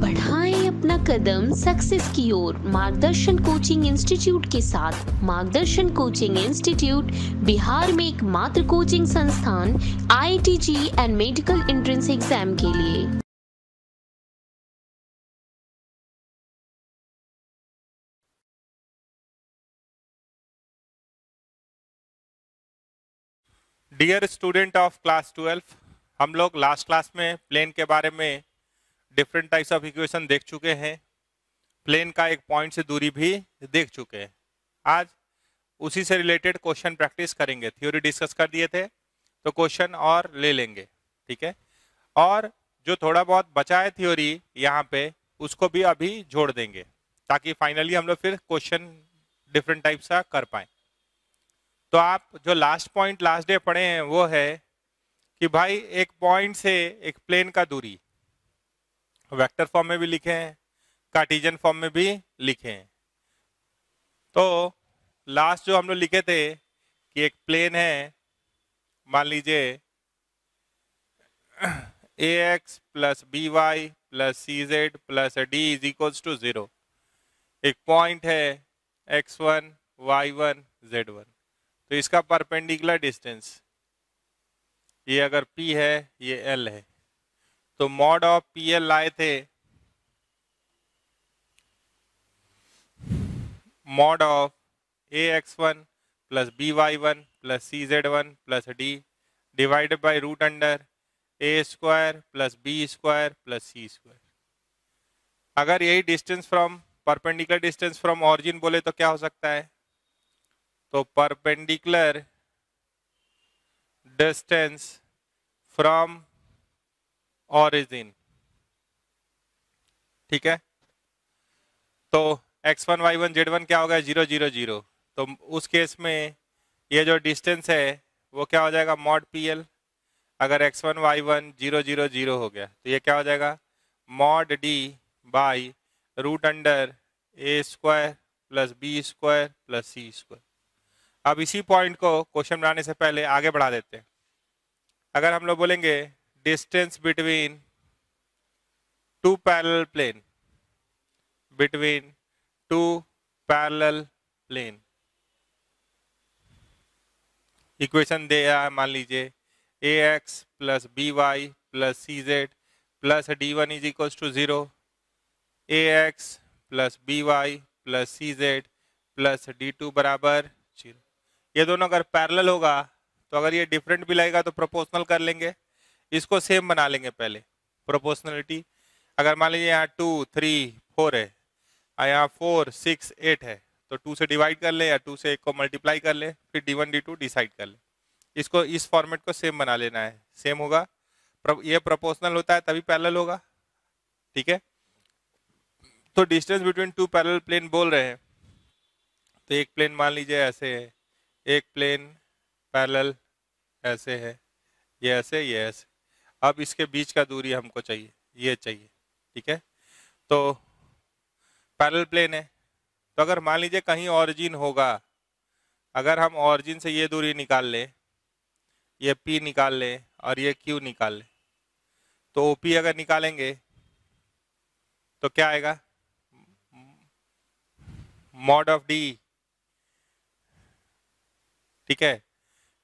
बढ़ाएं अपना कदम सक्सेस की ओर मार्गदर्शन कोचिंग इंस्टीट्यूट के साथ। मार्गदर्शन कोचिंग इंस्टीट्यूट बिहार में एकमात्र कोचिंग संस्थान IIT and medical entrance exam के लिए। डियर स्टूडेंट ऑफ क्लास 12, हम लोग लास्ट क्लास में प्लेन के बारे में डिफरेंट टाइप्स ऑफ इक्वेशन देख चुके हैं। प्लेन का एक पॉइंट से दूरी भी देख चुके हैं। आज उसी से रिलेटेड क्वेश्चन प्रैक्टिस करेंगे। थ्योरी डिस्कस कर दिए थे तो क्वेश्चन और ले लेंगे, ठीक है। और जो थोड़ा बहुत बचा है थ्योरी यहाँ पे, उसको भी अभी जोड़ देंगे ताकि फाइनली हम लोग फिर क्वेश्चन डिफरेंट टाइप्स का कर पाए। तो आप जो लास्ट पॉइंट लास्ट डे पढ़े हैं वो है कि भाई एक पॉइंट से एक प्लेन का दूरी वेक्टर फॉर्म में भी लिखे हैं, कार्टेशियन फॉर्म में भी लिखे हैं। तो लास्ट जो हम लोग लिखे थे कि एक प्लेन है, मान लीजिए ax plus B Y plus C Z plus D is equals to 0। एक पॉइंट है x1 y1 z1। तो इसका परपेंडिकुलर डिस्टेंस ये अगर p है, ये l है। तो मॉड ऑफ pl लाए थे, mod of ax1 plus by1 plus cz1 plus d divided by root under a square plus b square plus c square. अगर यही distance from perpendicular distance from origin बोले तो क्या हो सकता है? तो परपेंडिकुलर डिस्टेंस फ्रॉम ऑरिजिन, ठीक है। तो x1 y1 z1 क्या होगा? 0 0 0। तो उस केस में ये जो डिस्टेंस है वो क्या हो जाएगा? Mod pl। अगर x1 y1 0 0 0 हो गया तो ये क्या हो जाएगा? Mod d by root under a square plus B square plus C square. अब इसी पॉइंट को क्वेश्चन बनाने से पहले आगे बढ़ा देते हैं। अगर हम लोग बोलेंगे distance between two parallel plane, between two parallel plane, equation दे मान लीजिए ax plus B Y plus C Z plus D one is equal to 0, ax plus B Y plus C Z plus D two बराबर 0। ये दोनों अगर parallel होगा तो अगर ये डिफरेंट भी लगेगा तो प्रोपोर्शनल कर लेंगे, इसको सेम बना लेंगे पहले प्रोपोर्शनलिटी। अगर मान लीजिए यहाँ 2 3 4 है और यहाँ 4 6 8 है तो 2 से डिवाइड कर ले या 2 से 1 को मल्टीप्लाई कर ले, फिर d1 d2 डिसाइड कर ले। इसको इस फॉर्मेट को सेम बना लेना है, सेम होगा। ये प्रोपोर्शनल होता है तभी पैरेलल होगा, ठीक है। तो distance between two parallel plane बोल रहे हैं तो एक प्लेन मान लीजिए ऐसे है, एक प्लेन पैरेलल ऐसे है, ये ऐसे ये ऐसे। अब इसके बीच का दूरी हमको चाहिए, ये चाहिए, ठीक है। तो पैरेलल प्लेन है तो अगर मान लीजिए कहीं ऑरिजिन होगा, अगर हम ऑरिजिन से ये दूरी निकाल ले, ये P निकाल ले और ये Q निकाल ले, तो OP अगर निकालेंगे तो क्या आएगा? मॉड ऑफ D, ठीक है।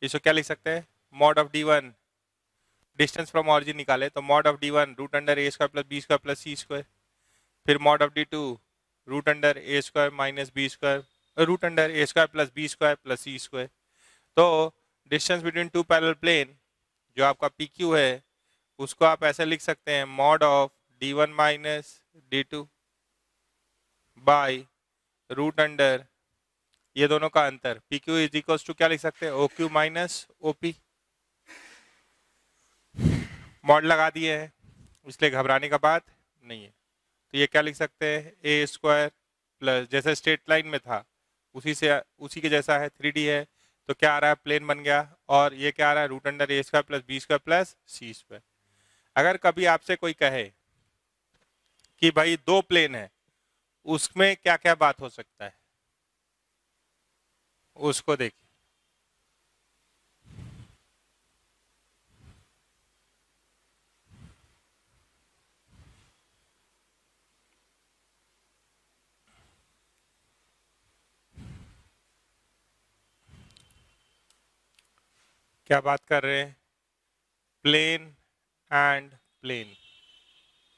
इसको क्या लिख सकते हैं? Mod of D1, distance from origin निकाले तो mod of D1 root under a square plus B square plus C square, फिर mod of D2 root under a square minus B square root under a square plus B square plus C square. तो distance between two parallel plane जो आपका PQ है उसको आप ऐसे लिख सकते हैं, mod of D1 minus D2 by root under ये दोनों का अंतर PQ इज इक्वल्स टू क्या लिख सकते हैं? OQ minus OP। मॉड लगा दिए हैं इसलिए घबराने का बात नहीं है। तो ये क्या लिख सकते हैं? ए स्क्वायर प्लस जैसे स्ट्रेट लाइन में था उसी के जैसा है, 3D है तो क्या आ रहा है? प्लेन बन गया। और ये क्या आ रहा है? Root under a square plus B square plus C square. अगर कभी आपसे कोई कहे कि भाई दो प्लेन है, उसमें क्या क्या बात हो सकता है, उसको देखिए। क्या बात कर रहे हैं? प्लेन एंड प्लेन,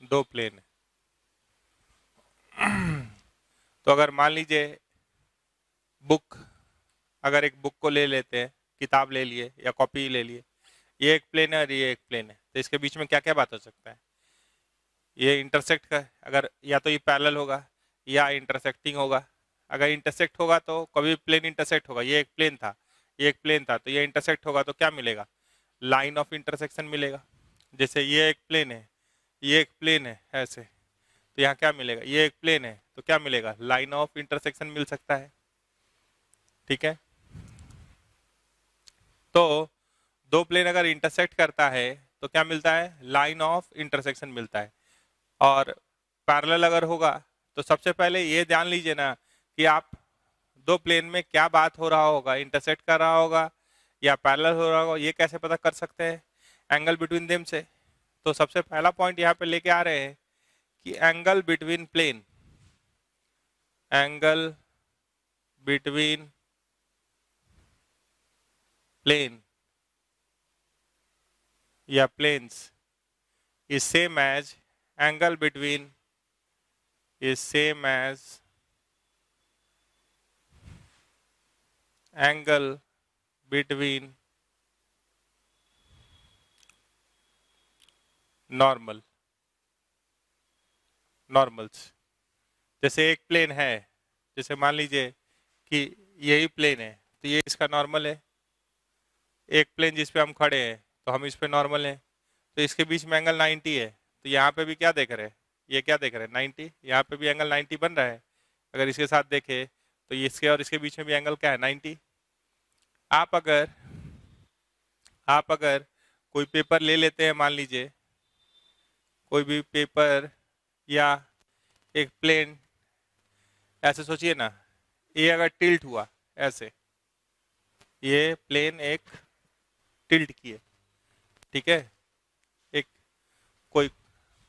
दो प्लेन है। तो अगर मान लीजिए बुक, अगर एक बुक को ले लेते हैं, किताब ले लिए या कॉपी ले लिए, ये एक प्लेन है और ये एक प्लेन है, तो इसके बीच में क्या क्या बात हो सकता है? ये इंटरसेक्ट का, अगर या तो ये पैरेलल होगा या इंटरसेक्टिंग होगा। अगर इंटरसेक्ट होगा तो कभी प्लेन इंटरसेक्ट होगा, ये एक प्लेन था, ये एक प्लेन था, तो ये इंटरसेक्ट होगा तो क्या मिलेगा? लाइन ऑफ इंटरसेक्शन मिलेगा। जैसे ये एक प्लेन है, ये एक प्लेन है ऐसे, तो यहाँ क्या मिलेगा? ये एक प्लेन है तो क्या मिलेगा? लाइन ऑफ इंटरसेक्शन मिल सकता है। ठीक है, तो दो प्लेन अगर इंटरसेक्ट करता है तो क्या मिलता है? लाइन ऑफ इंटरसेक्शन मिलता है। और पैरेलल अगर होगा तो सबसे पहले ये ध्यान लीजिए ना कि आप दो प्लेन में क्या बात हो रहा होगा, इंटरसेक्ट कर रहा होगा या पैरेलल हो रहा होगा, ये कैसे पता कर सकते हैं? एंगल बिटवीन देम से। तो सबसे पहला पॉइंट यहाँ पे लेके आ रहे हैं कि angle between plane, angle between plane या planes is same as angle between is same as angle between normal normals। जैसे एक प्लेन है, जैसे मान लीजिए कि यही प्लेन है तो ये इसका नॉर्मल है। एक प्लेन जिस पे हम खड़े हैं तो हम इस पे नॉर्मल हैं, तो इसके बीच में एंगल 90 है, तो यहाँ पे भी क्या देख रहे हैं? ये क्या देख रहे हैं? 90। यहाँ पे भी एंगल 90 बन रहा है। अगर इसके साथ देखें तो इसके और इसके बीच में भी एंगल क्या है? 90। आप अगर कोई पेपर ले लेते हैं, मान लीजिए कोई भी पेपर या एक प्लेन, ऐसे सोचिए ना, ये अगर टिल्ट हुआ ऐसे, ये प्लेन एक टिल्ट किए, ठीक है, एक कोई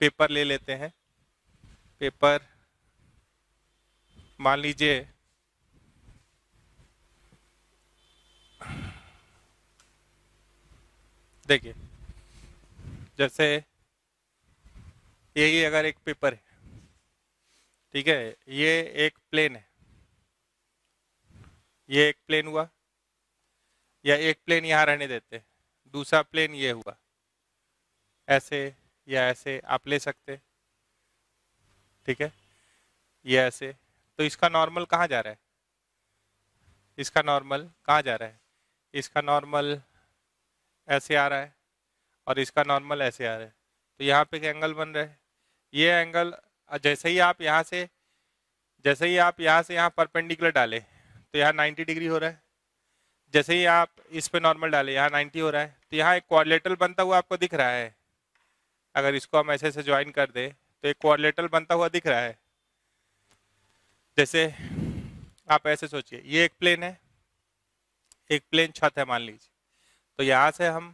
पेपर ले लेते हैं, पेपर मान लीजिए देखिए, जैसे यही अगर एक पेपर है, ठीक है, ये एक प्लेन है, ये एक प्लेन हुआ, या एक प्लेन यहाँ रहने देते हैं, दूसरा प्लेन ये हुआ, ऐसे या ऐसे आप ले सकते, ठीक है, ये ऐसे। तो इसका नॉर्मल कहाँ जा रहा है? इसका नॉर्मल कहाँ जा रहा है? इसका नॉर्मल ऐसे आ रहा है और इसका नॉर्मल ऐसे आ रहा है, तो यहाँ पे एक एंगल बन रहा है। ये एंगल जैसे ही आप यहाँ से यहाँ परपेंडिकुलर डाले तो यहाँ 90 डिग्री हो रहा है, जैसे ही आप इस पे नॉर्मल डाले यहाँ 90 हो रहा है, तो यहाँ एक क्वाड्रिलेटरल बनता हुआ आपको दिख रहा है। अगर इसको हम ऐसे से ज्वाइन कर दे तो एक क्वाड्रिलेटरल बनता हुआ दिख रहा है। जैसे आप ऐसे सोचिए, ये एक प्लेन है, एक प्लेन छत है मान लीजिए, तो यहाँ से हम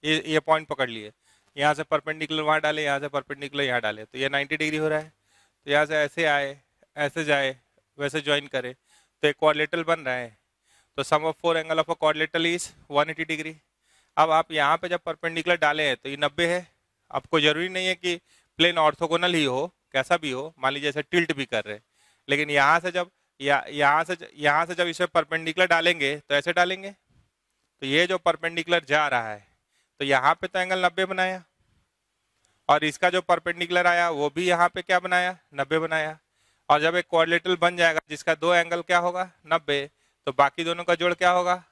ये पॉइंट पकड़ लिए, यहाँ से परपेंडिकुलर वहाँ डाले, यहाँ से परपेंडिकुलर यहाँ डाले, तो ये 90 डिग्री हो रहा है। तो यहाँ से ऐसे आए, ऐसे जाए, वैसे ज्वाइन करे तो एक क्वाड्रिलेटरल बन रहा है। तो sum of 4 angle of a quadrilateral is 180 degree. अब आप यहाँ पे जब परपेंडिकुलर डाले हैं तो ये 90 है। आपको जरूरी नहीं है कि प्लेन ऑर्थोगोनल ही हो, कैसा भी हो, मान लीजिए ऐसे टिल्ट भी कर रहे हैं, लेकिन यहाँ से जब यहाँ से जब इसे परपेंडिकुलर डालेंगे तो ऐसे डालेंगे, तो ये जो परपेंडिकुलर जा रहा है तो यहाँ पे तो एंगल 90 बनाया, और इसका जो परपेंडिकुलर आया वो भी यहाँ पे क्या बनाया? 90 बनाया। और जब एक क्वाड्रिलेटरल बन जाएगा जिसका दो एंगल क्या होगा? 90, तो बाकी दोनों का जोड़ क्या होगा?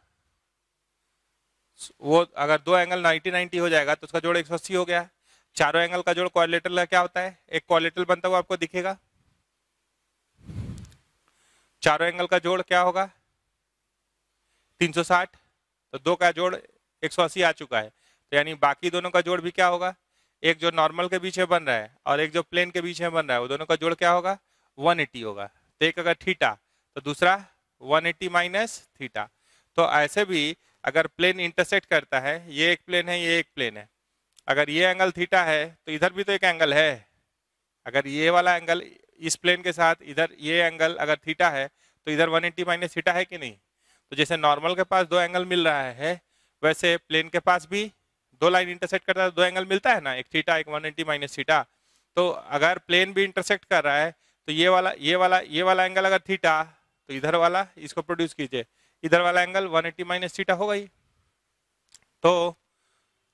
वो अगर दो एंगल 90-90 हो जाएगा तो उसका जोड़ 180 हो गया। चारों एंगल का जोड़ क्वाड्रिलेटरल का क्या होता है? एक क्वाड्रिलेटरल बनता हुआ आपको दिखेगा, चारों एंगल का जोड़ क्या होगा? 360, तो दो का जोड़ 180 आ चुका है, तो यानी बाकी दोनों का जोड़ भी क्या होगा? एक जो नॉर्मल के बीच में बन रहा है और एक जो प्लेन के बीच में बन रहा है, वो दोनों का जोड़ क्या होगा? 180 होगा। तो एक अगर थीटा तो दूसरा 180 माइनस थीटा। तो ऐसे भी अगर प्लेन इंटरसेक्ट करता है, ये एक प्लेन है, ये एक प्लेन है, अगर ये एंगल थीटा है तो इधर भी तो एक एंगल है। अगर ये वाला एंगल इस प्लेन के साथ इधर ये एंगल अगर थीटा है तो इधर 180 माइनस थीटा है कि नहीं? तो जैसे नॉर्मल के पास दो एंगल मिल रहा है, वैसे प्लेन के पास भी दो लाइन इंटरसेक्ट करता है, दो एंगल मिलता है ना, एक थीटा एक 180 माइनस थीटा। तो अगर प्लेन भी इंटरसेक्ट कर रहा है तो ये वाला एंगल अगर थीटा, तो इधर वाला इसको प्रोड्यूस कीजिए, इधर वाला एंगल 180 माइनस थीटा होगा ही। तो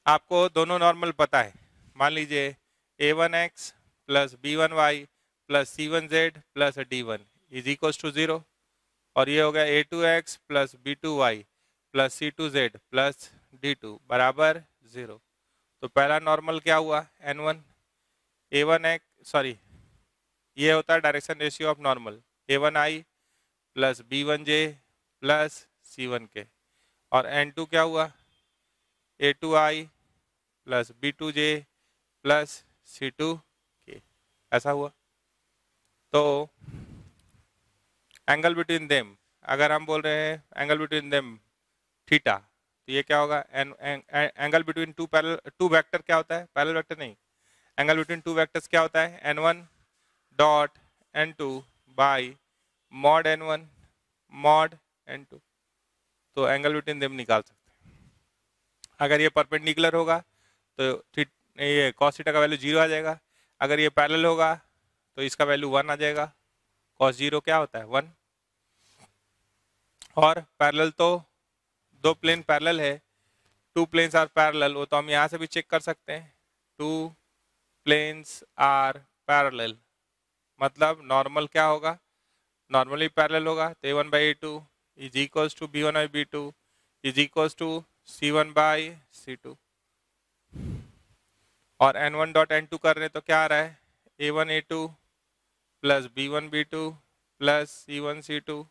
आपको दोनों नॉर्मल पता है, मान लीजिए a1x plus b1y plus c1z plus d1 is equal to 0, और ये हो गया a2x plus b2y plus c2z plus d2 बराबर 0। तो पहला नॉर्मल क्या हुआ, n1 a1x, सॉरी ये होता है direction ratio of normal, a1i plus b1j plus c1k, और n2 क्या हुआ, a2i plus b2j plus c2k, ऐसा हुआ। तो एंगल बिटवीन देम, अगर हम बोल रहे हैं एंगल बिटवीन देम थीटा, तो ये क्या होगा, एंगल बिटवीन टू वेक्टर क्या होता है, पैरेलल वेक्टर नहीं, एंगल बिटवीन टू वेक्टर्स क्या होता है, n1 dot n2 by mod n1 mod n2। तो एंगल बिटवीन देम निकाल सकते हैं। अगर ये परपेंडिकुलर होगा तो ये cos थीटा का वैल्यू 0 आ जाएगा, अगर ये पैरेलल होगा तो इसका वैल्यू 1 आ जाएगा, cos 0 क्या होता है 1। और पैरेलल तो दो प्लेन पैरेलल है, टू प्लेन्स आर पैरेलल, वो तो हम यहाँ से भी चेक कर सकते हैं, टू प्लेन्स आर पैरेलल मतलब नॉर्मल क्या होगा, नॉर्मली पैरेलल होगा, तो a1 by a2 is equals to b1 by b2 is equals to c1 by c2। और n1 डॉट n2 कर रहे हैं तो क्या आ रहा है, a1 a2 plus b1 b2 plus c1 c2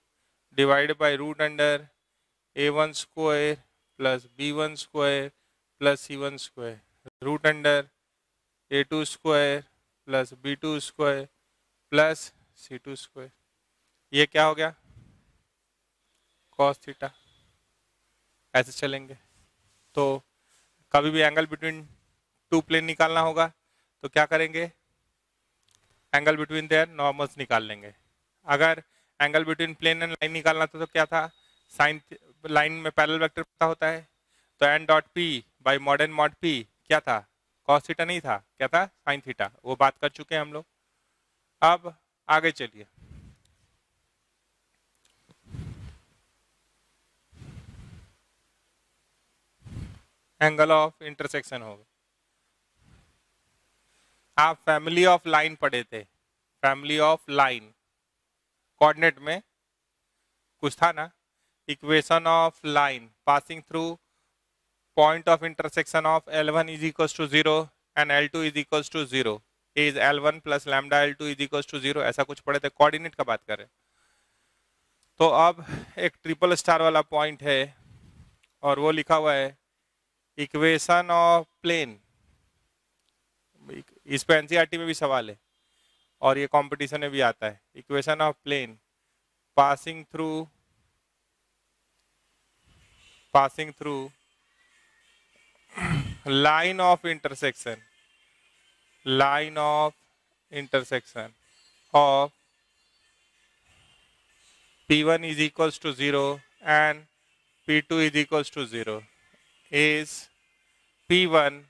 divide by root under a1 square plus b1 square plus c1 square root under a2 square plus b2 square plus c2 square. ये क्या हो गया, cos थीटा। ऐसे चलेंगे तो कभी भी angle between two plane निकालना होगा तो क्या करेंगे, एंगल बिटवीन देयर नॉर्मल्स निकाल लेंगे। अगर angle between plane and line निकालना था तो क्या था, साइन लाइन में पैरेलल वेक्टर पता होता है, तो n dot p by mod n mod p क्या था, cos थीटा नहीं था, क्या था साइन थीटा, वो बात कर चुके हैं हम लोग। अब आगे चलिए, एंगल ऑफ इंटरसेक्शन होगा। आप फैमिली ऑफ लाइन पढ़े थे, फैमिली ऑफ लाइन कोऑर्डिनेट में कुछ था ना, equation of line passing through point of intersection of L1 is equals to 0 and L2 is equals to 0 is L1 plus lambda L2 is equals to 0, ऐसा कुछ पढ़े थे, कोऑर्डिनेट का बात कर रहे हैं। तो अब एक ट्रिपल स्टार वाला पॉइंट है और वो लिखा हुआ है इक्वेशन ऑफ प्लेन, इस पे एनसीईआरटी में भी सवाल है और ये कंपटीशन में भी आता है, equation of plane passing through line of intersection of P1 is equals to 0 and P2 is equals to 0 is P1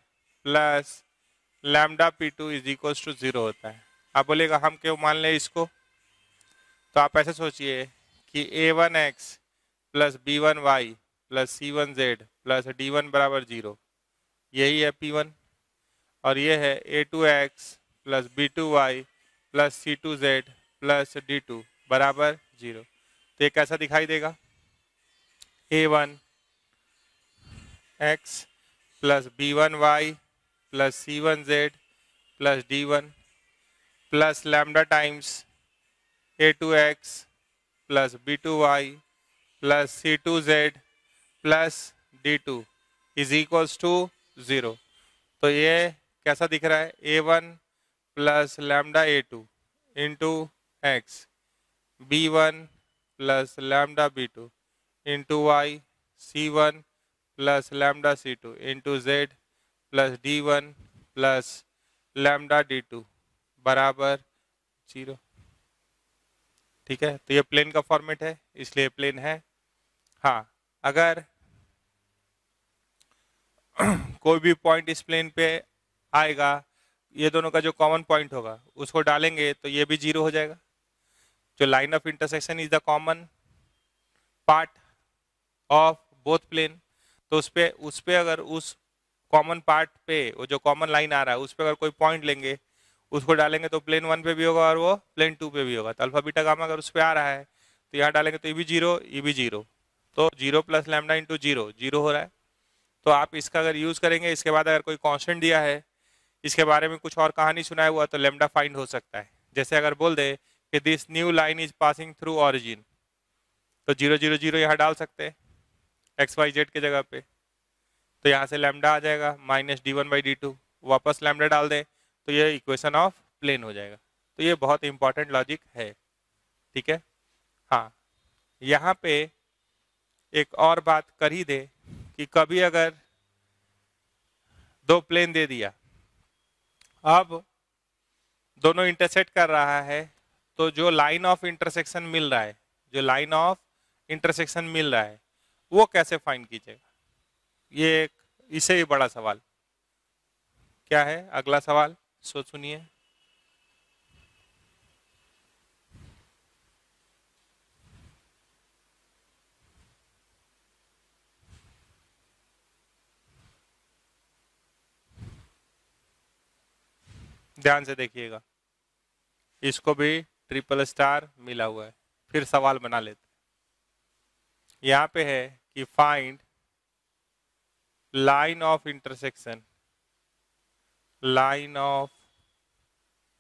plus lambda P2 is equals to 0 होता है। आप बोलेगा हम क्यों मान लें इसको, तो आप ऐसे सोचिए कि a1x plus b1y plus c1z plus d1 बराबर 0, यही है P1, और ये है a2x plus b2y plus c2z plus d2 बराबर 0। तो ये कैसा दिखाई देगा, a1x plus b1y plus c1z plus d1 plus lambda times a2x plus b2y plus c2z plus d2 is equals to 0। तो ये कैसा दिख रहा है, a1 plus lambda a2 into X, b1 plus lambda b2 into y, c1 plus lambda c2 into z plus d1 plus lambda d2 बराबर 0। ठीक है, तो ये प्लेन का फॉर्मेट है इसलिए प्लेन है। हाँ, अगर कोई भी पॉइंट इस प्लेन पे आएगा, ये दोनों का जो कॉमन पॉइंट होगा उसको डालेंगे तो ये भी 0 हो जाएगा। जो line of intersection is the common part of both plane, तो उस पे अगर उस कॉमन पार्ट पे वो जो कॉमन लाइन आ रहा है उस पे अगर कोई पॉइंट लेंगे, उसको डालेंगे तो प्लेन 1 पे भी होगा और वो प्लेन 2 पे भी होगा। तो अल्फा बीटा गामा अगर उस पे आ रहा है तो यहाँ डालेंगे तो ये भी 0, ये भी 0, तो 0 प्लस लैम्डा इंटू 0, 0 हो रहा है। तो आप इसका अगर यूज करेंगे, इसके बाद अगर कोई कांस्टेंट दिया है, इसके बारे में कुछ और कहानी सुनाया हुआ, तो लैम्डा फाइंड हो सकता है। जैसे अगर बोल दे कि this new line is passing through origin, तो 0 0 0 यहाँ डाल सकते हैं एक्स वाई जेड के जगह पे, तो यहाँ से लैम्डा आ जाएगा माइनस d1/d2, वापस लैम्डा डाल दें तो ये इक्वेशन ऑफ प्लेन हो जाएगा। तो ये बहुत इंपॉर्टेंट लॉजिक है, ठीक है। हाँ, यहाँ पे एक और बात कर ही दे कि कभी अगर दो प्लेन दे दिया, अब दोनों इंटरसेक्ट कर रहा है, तो जो लाइन ऑफ इंटरसेक्शन मिल रहा है, जो लाइन ऑफ इंटरसेक्शन मिल रहा है वो कैसे फाइंड कीजिएगा, ये एक इससे ही बड़ा सवाल। क्या है अगला सवाल, सुनिए। ध्यान से देखिएगा, इसको भी ट्रिपल स्टार मिला हुआ है। फिर सवाल बना लेते हैं। यहाँ पे है कि find line of intersection, line of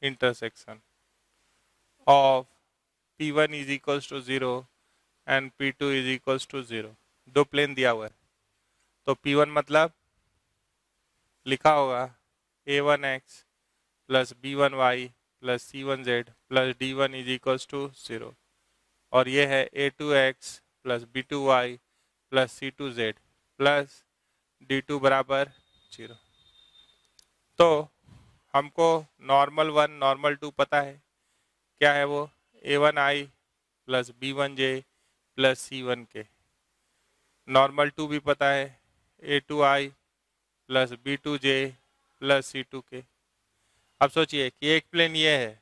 intersection of P1 is equals to 0 and P2 is equals to 0। दो प्लेन दिया हुआ है, तो P1 मतलब लिखा होगा A1x plus B1y plus C1z plus D1 is equals to 0, और ये है A2x plus B2y plus C2z plus D2 बराबर 0। तो हमको नॉर्मल 1 नॉर्मल 2 पता है, क्या है वो, A1i plus B1j plus C1k। Normal 2 भी पता है, A2i plus B2j plus C2k। अब सोचिए कि एक प्लेन ये है,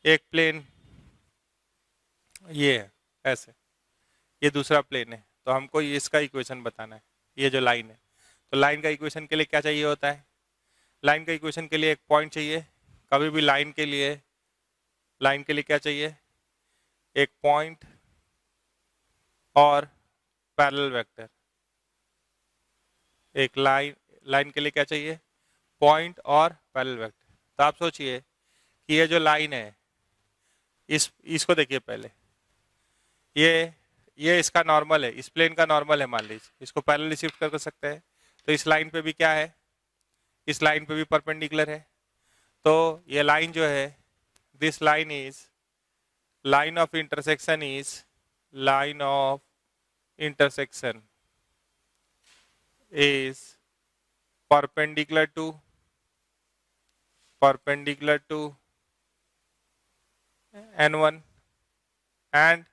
एक प्लेन ये है, ऐसे ये दूसरा प्लेन है, तो हमको इसका इक्वेशन बताना है, ये जो लाइन है। तो लाइन का इक्वेशन के लिए क्या चाहिए होता है, लाइन का इक्वेशन के लिए एक पॉइंट चाहिए। कभी भी लाइन के लिए क्या चाहिए, एक पॉइंट और पैरेलल वेक्टर। एक लाइन के लिए क्या चाहिए, पॉइंट और पैरेलल वेक्टर। तो आप सोचिए कि ये जो लाइन है, इसको देखिए पहले, ये इसका नॉर्मल है, इस प्लेन का नॉर्मल है, मान लीजिए इसको पैरेलल शिफ्ट कर सकते हैं। तो इस लाइन पे भी क्या है, इस लाइन पे भी परपेंडिकुलर है। तो ये लाइन जो है, this line is line of intersection is perpendicular to n1 and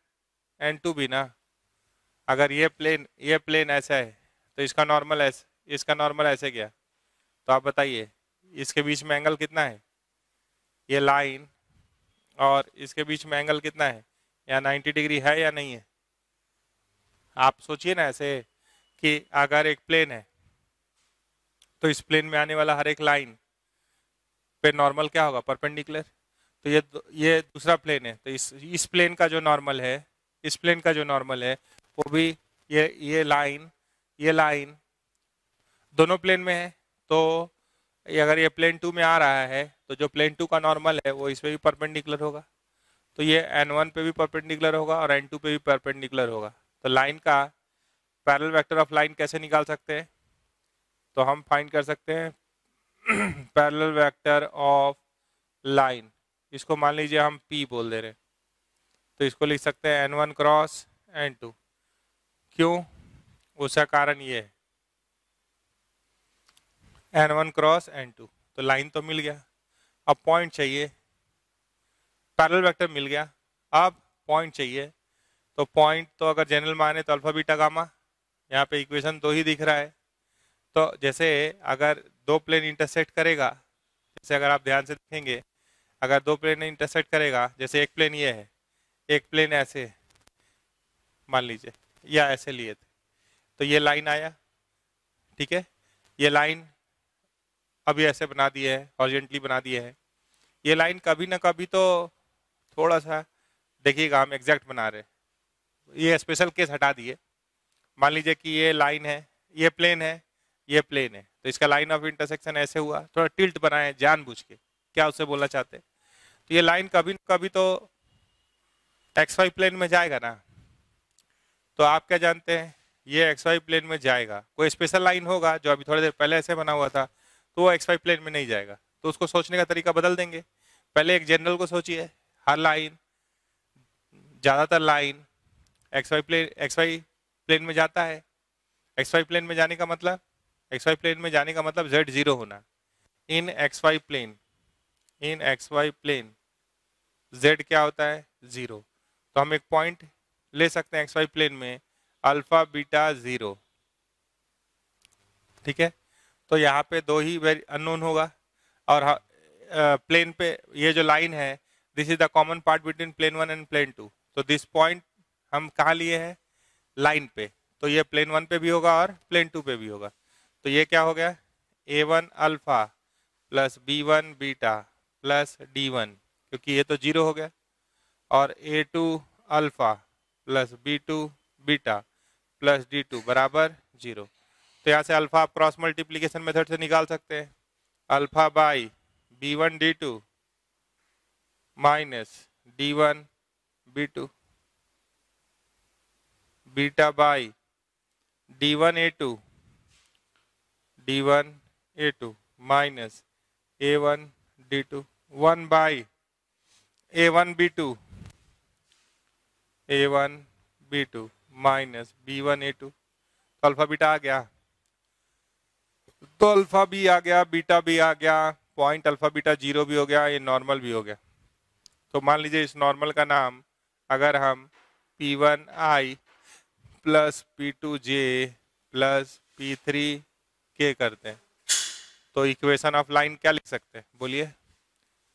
n2 भी ना। अगर ये प्लेन ऐसा है तो इसका नॉर्मल ऐसे गया, तो आप बताइए इसके बीच में एंगल कितना है, ये लाइन और इसके बीच में एंगल कितना है, या 90 डिग्री है या नहीं है। आप सोचिए ना ऐसे कि अगर एक प्लेन है तो इस प्लेन में आने वाला हर एक लाइन पे नॉर्मल क्या होगा, परपेंडिकुलर। तो ये दूसरा प्लेन है, तो इस प्लेन का जो नॉर्मल है, इस प्लेन का जो नॉर्मल है वो भी ये लाइन दोनों प्लेन में है। तो अगर ये प्लेन 2 में आ रहा है तो जो प्लेन 2 का नॉर्मल है वो इस पे भी परपेंडिकुलर होगा, तो ये n1 पे भी परपेंडिकुलर होगा और n2 पे भी परपेंडिकुलर होगा। तो लाइन का पैरेलल वेक्टर ऑफ लाइन कैसे निकाल सकते हैं, तो हम फाइंड कर सकते हैं पैरेलल वेक्टर ऑफ लाइन। इसको मान लीजिए हम P बोल दे रहे हैं, तो इसको लिख सकते हैं n1 क्रॉस n2। क्यों, उसका कारण ये है n1 क्रॉस n2। तो लाइन तो मिल गया, अब पॉइंट चाहिए, पैरेलल वेक्टर मिल गया, अब पॉइंट चाहिए। तो पॉइंट तो अगर जनरल माने तो अल्फा बीटा गामा, यहाँ पे इक्वेशन 2 ही दिख रहा है, तो जैसे अगर दो प्लेन इंटरसेक्ट करेगा, जैसे अगर आप ध्यान से देखेंगे, अगर दो प्लेन इंटरसेक्ट करेगा, जैसे एक प्लेन ये है, एक प्लेन ऐसे मान लीजिए, या ऐसे लिए थे, तो ये लाइन आया, ठीक है, ये लाइन अभी ऐसे बना दिए है, हॉरिजॉन्टली बना दिए है। ये लाइन कभी ना कभी तो थोड़ा सा देखिएगा, हम एग्जैक्ट बना रहे, ये स्पेशल केस हटा दिए। मान लीजिए कि ये लाइन है, ये प्लेन है, ये प्लेन है, तो इसका लाइन ऑफ इंटरसेक्शन ऐसे हुआ, थोड़ा टिल्ट बनाए जानबूझ के, क्या उससे बोलना चाहते हैं। तो ये लाइन कभी न कभी तो XY प्लेन में जाएगा ना, तो आप क्या जानते हैं, ये XY प्लेन में जाएगा। कोई स्पेशल लाइन होगा जो अभी थोड़ी देर पहले ऐसे बना हुआ था, तो वो XY प्लेन में नहीं जाएगा, तो उसको सोचने का तरीका बदल देंगे। पहले एक जनरल को सोचिए, हर लाइन, ज्यादातर लाइन XY प्लेन में जाता है। XY प्लेन में जाने का मतलब, XY प्लेन में जाने का मतलब Z 0 होना। इन XY प्लेन Z क्या होता है, 0। तो हम एक पॉइंट ले सकते हैं XY प्लेन में, अल्फा बीटा 0, ठीक है। तो यहाँ पे दो ही अननोन होगा, और प्लेन पे ये जो लाइन है, this is the common part between plane 1 and plane 2। तो दिस पॉइंट हम कहाँ लिए हैं, लाइन पे, तो ये प्लेन 1 पे भी होगा और प्लेन 2 पे भी होगा। तो ये क्या हो गया, A1 alpha plus B1 beta plus D1, क्योंकि ये तो 0 हो गया, और A2 alpha plus B2 beta plus D2 बराबर 0। तो यहाँ से अल्फा आप क्रॉस मल्टीप्लीकेशन मेथड से निकाल सकते हैं, alpha by B1 D2 minus D1 B2 beta by D1 A2 minus A1 D2 1 by A1 B2 minus B1 A2। तो अल्फा बीटा आ गया, तो अल्फा भी आ गया, बीटा भी आ गया, पॉइंट अल्फा बीटा 0 भी हो गया, ये नॉर्मल भी हो गया। तो मान लीजिए इस नॉर्मल का नाम अगर हम P1I plus P2J plus P3K करते हैं, तो इक्वेशन ऑफ लाइन क्या लिख सकते हैं, बोलिए।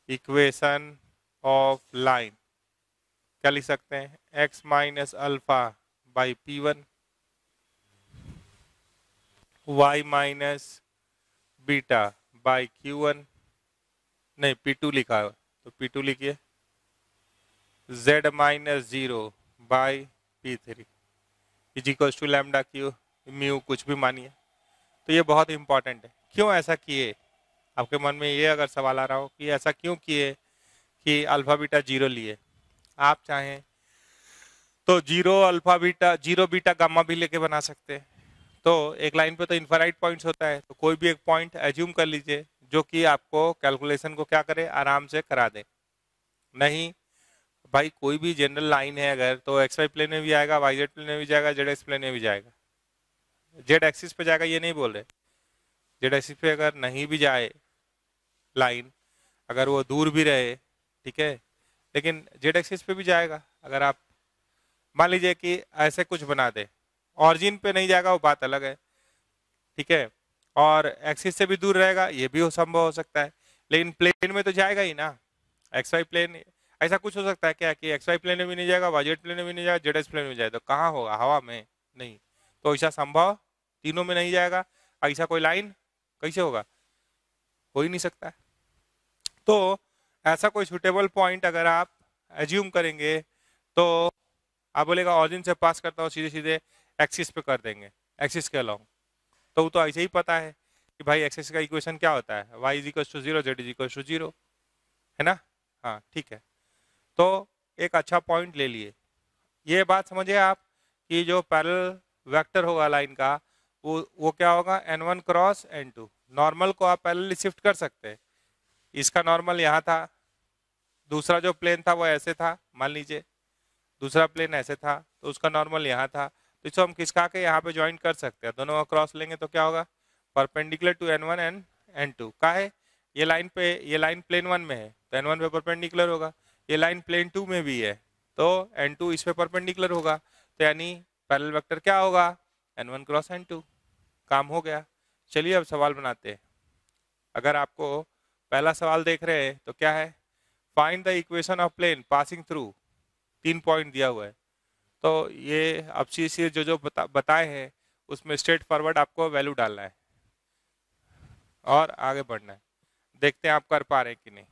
इक्वेशन ऑफ लाइन क्या लिख सकते हैं, x minus alpha by P1 y minus beta by Q1, नहीं P2 लिखा है तो P2 लिखिए, z minus 0 by P3 is equal to lambda Q mu, कुछ भी मानिए। तो ये बहुत इंपॉर्टेंट है। क्यों ऐसा किए, आपके मन में ये अगर सवाल आ रहा हो कि ऐसा क्यों किए कि अल्फा बीटा 0 लिए, आप चाहें तो 0 अल्फा बीटा 0 बीटा गामा भी लेके बना सकते हैं। तो एक लाइन पे तो इनफाइनाइट पॉइंट्स होता है, तो कोई भी एक पॉइंट एज्यूम कर लीजिए जो कि आपको कैलकुलेशन को क्या करे, आराम से करा दे। नहीं भाई, कोई भी जनरल लाइन है अगर, तो XY प्लेन में भी आएगा, YZ प्लेन में भी जाएगा, ZX प्लेन में भी जाएगा। Z एक्सिस पे जाएगा ये नहीं बोल रहे, Z एक्सिस पे अगर नहीं भी जाए लाइन, अगर वो दूर भी रहे, ठीक है, लेकिन Z एक्सिस पे भी जाएगा। अगर आप मान लीजिए कि ऐसे कुछ बना दे, ऑरिजिन पे नहीं जाएगा वो बात अलग है, ठीक है, और एक्सिस से भी दूर रहेगा ये भी संभव हो सकता है, लेकिन प्लेन में तो जाएगा ही ना। XY प्लेन, ऐसा कुछ हो सकता है क्या कि XY प्लेन में भी नहीं जाएगा, YZ प्लेन में भी नहीं जाएगा, ZX प्लेन में जाए, तो कहाँ होगा, हवा में? नहीं। तो ऐसा संभव तीनों में नहीं जाएगा, ऐसा कोई लाइन कैसे होगा, हो ही नहीं सकता है। तो ऐसा कोई सुटेबल पॉइंट अगर आप एज्यूम करेंगे तो आप बोलेगा ऑरिजिन से पास करता हूँ सीधे सीधे एक्सिस पे कर देंगे, एक्सिस के अलाउ, तो वो तो ऐसे ही पता है कि भाई एक्सिस का इक्वेशन क्या होता है, y is equal to 0, z is equal to 0, है ना। हाँ ठीक है, तो एक अच्छा पॉइंट ले लिए। ये बात समझिए आप कि जो पैरेलल वेक्टर होगा लाइन का, वो क्या होगा, n1 क्रॉस n2। नॉर्मल को आप पैरेलली शिफ्ट कर सकते हैं, इसका नॉर्मल यहाँ था, दूसरा जो प्लेन था वो ऐसे था, मान लीजिए दूसरा प्लेन ऐसे था, तो उसका नॉर्मल यहाँ था, तो इसको हम खिसका के यहाँ पे ज्वाइन कर सकते हैं, दोनों का क्रॉस लेंगे तो क्या होगा, perpendicular to n1 and n2 का है। ये लाइन प्लेन 1 में है तो n1 पे परपेंडिकुलर होगा, ये लाइन प्लेन 2 में भी है तो n2 इस पे परपेंडिकुलर होगा, तो यानी पैरेलल वेक्टर क्या होगा, n1 क्रॉस n2, काम हो गया। चलिए अब सवाल बनाते हैं। अगर आपको पहला सवाल देख रहे हैं तो क्या है, find the equation of plane passing through, 3 point दिया हुआ है। तो ये अब चीज जो जो बताए हैं उसमें स्ट्रेट फॉरवर्ड आपको वैल्यू डालना है और आगे बढ़ना है। देखते हैं आप कर पा रहे हैं कि नहीं।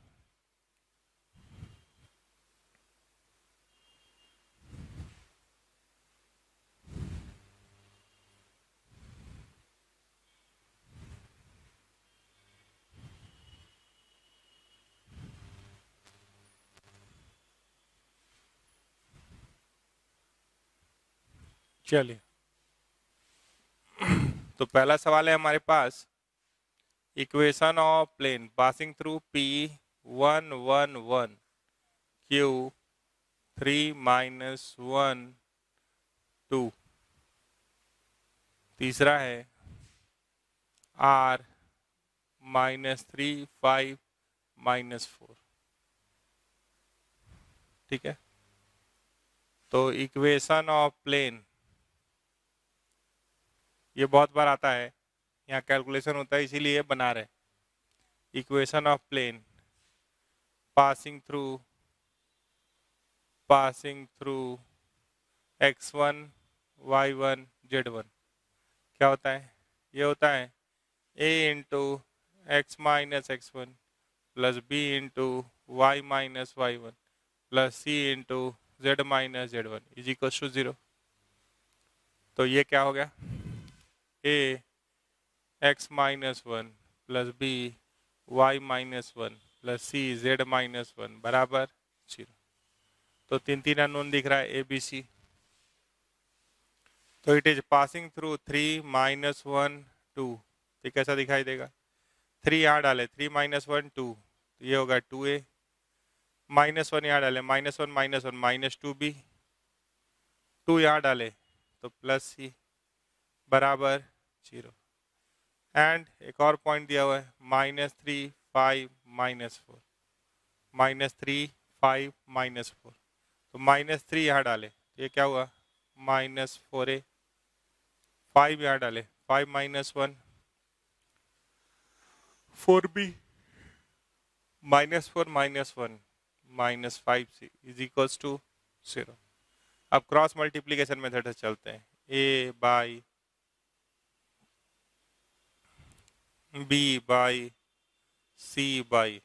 चलिए तो पहला सवाल है हमारे पास, equation of plane passing through P 1 1 1 Q 3 minus 1 2। तीसरा है R -3 5 -4। ठीक है, तो इक्वेशन ऑफ प्लेन ये बहुत बार आता है, यहाँ कैलकुलेशन होता है इसीलिए बना रहे। Equation of plane passing through x1 y1 z1 क्या होता है, ये होता है a into x minus x1 plus b into y minus y1 plus c into z minus z1 is equal to 0। तो ये क्या हो गया, a x minus 1 plus b y minus 1 plus c z minus 1 बराबर 0। तो 3 unknown दिख रहा है ए बी सी। तो इट इज पासिंग थ्रू 3 -1 2। तो कैसा दिखाई देगा, 3 यहाँ डाले 3 -1 2 तो ये होगा 2a, -1 यहाँ डाले -1 -2b, 2 यहाँ डाले तो प्लस c बराबर 0। एंड एक और पॉइंट दिया हुआ है -3 5 -4, -3 5 -4 तो -3 यहाँ डाले तो ये क्या हुआ -4a, 5 यहाँ डाले 5 -1 4b, -4 -1 -5c is equals to 0। अब क्रॉस मल्टीप्लीकेशन मेथड से चलते हैं, a by b by c by,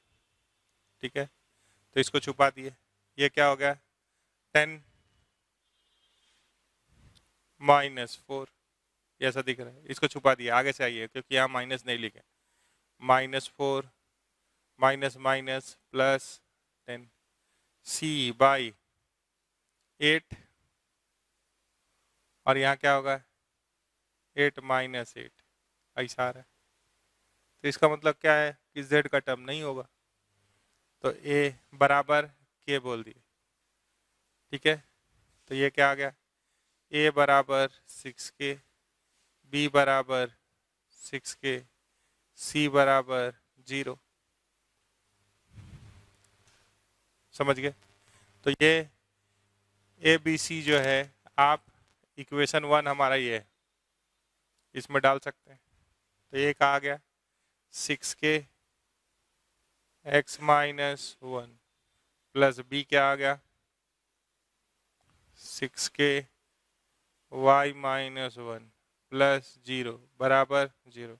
ठीक है, तो इसको छुपा दिए, ये क्या हो गया 10 -4 ऐसा दिख रहा है, इसको छुपा दिया, आगे से आइए क्योंकि यहाँ माइनस नहीं लिखे, -4 minus minus plus 10 c by 8 और यहाँ क्या होगा 8 -8 ऐसा आ रहा है। तो इसका मतलब क्या है कि z का टर्म नहीं होगा, तो a बराबर k बोल दिए, ठीक है। तो ये क्या आ गया, a बराबर 6k, b बराबर 6k, c बराबर 0। समझ गए। तो ये ए बी सी जो है आप इक्वेशन 1 हमारा ये है, इसमें डाल सकते हैं। तो ये क्या आ गया 6k x -1 प्लस b क्या आ गया 6k y -1 प्लस 0 बराबर 0।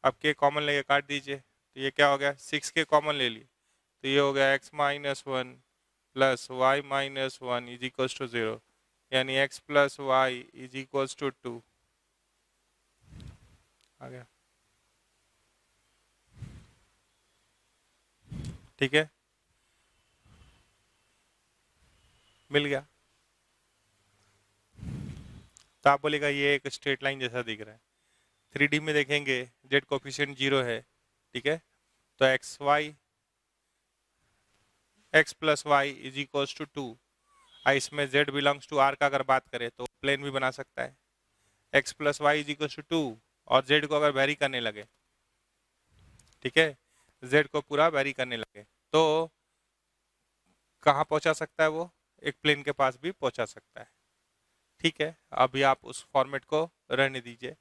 अब k कॉमन लेके काट दीजिए, तो ये क्या हो गया 6k कॉमन ले लिए तो ये हो गया x -1 plus y -1 is equals to 0, यानी x plus y is equals to 2 आ गया, ठीक है, मिल गया। तो आप बोलेगा ये एक स्ट्रेट लाइन जैसा दिख रहा है, 3D में देखेंगे z कोफिशिएंट 0 है, ठीक है, तो x plus Y is equals to 2। इसमें z बिलोंग्स टू r का अगर बात करें तो प्लेन भी बना सकता है, x plus Y is equals to 2 और z को अगर वेरी करने लगे, ठीक है, z को पूरा वेरी करने लगे तो कहाँ पहुंचा सकता है वो, एक प्लेन के पास भी पहुंचा सकता है, ठीक है। अभी आप उस फॉर्मेट को रहने दीजिए।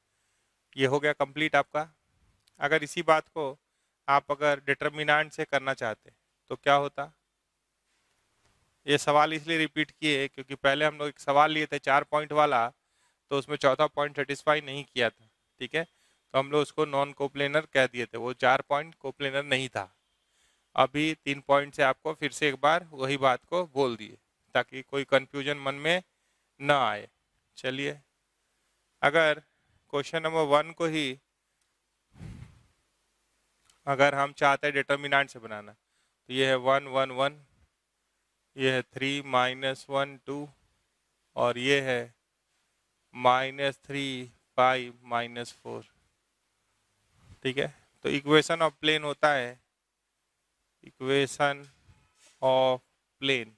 ये हो गया कंप्लीट आपका अगर इसी बात को आप अगर डिटर्मिनेंट से करना चाहते तो क्या होता? ये सवाल इसलिए रिपीट किए क्योंकि पहले हम लोग एक सवाल लिए थे 4 पॉइंट वाला, तो उसमें चौथा पॉइंट सेटिस्फाई नहीं किया था, ठीक है, तो हम लोग उसको नॉन कोप्लेनर कह दिए थे, वो 4 पॉइंट कोप्लेनर नहीं था। अभी 3 पॉइंट से आपको फिर से एक बार वही बात को बोल दिए ताकि कोई कंफ्यूजन मन में न आए। चलिए, अगर क्वेश्चन नंबर 1 को ही अगर हम चाहते हैं डिटर्मिनेंट से बनाना, तो ये है 1 1 1, ये है 3 -1 2, और ये है -3 5 -4, ठीक है। तो इक्वेशन ऑफ प्लेन होता है equation of plane,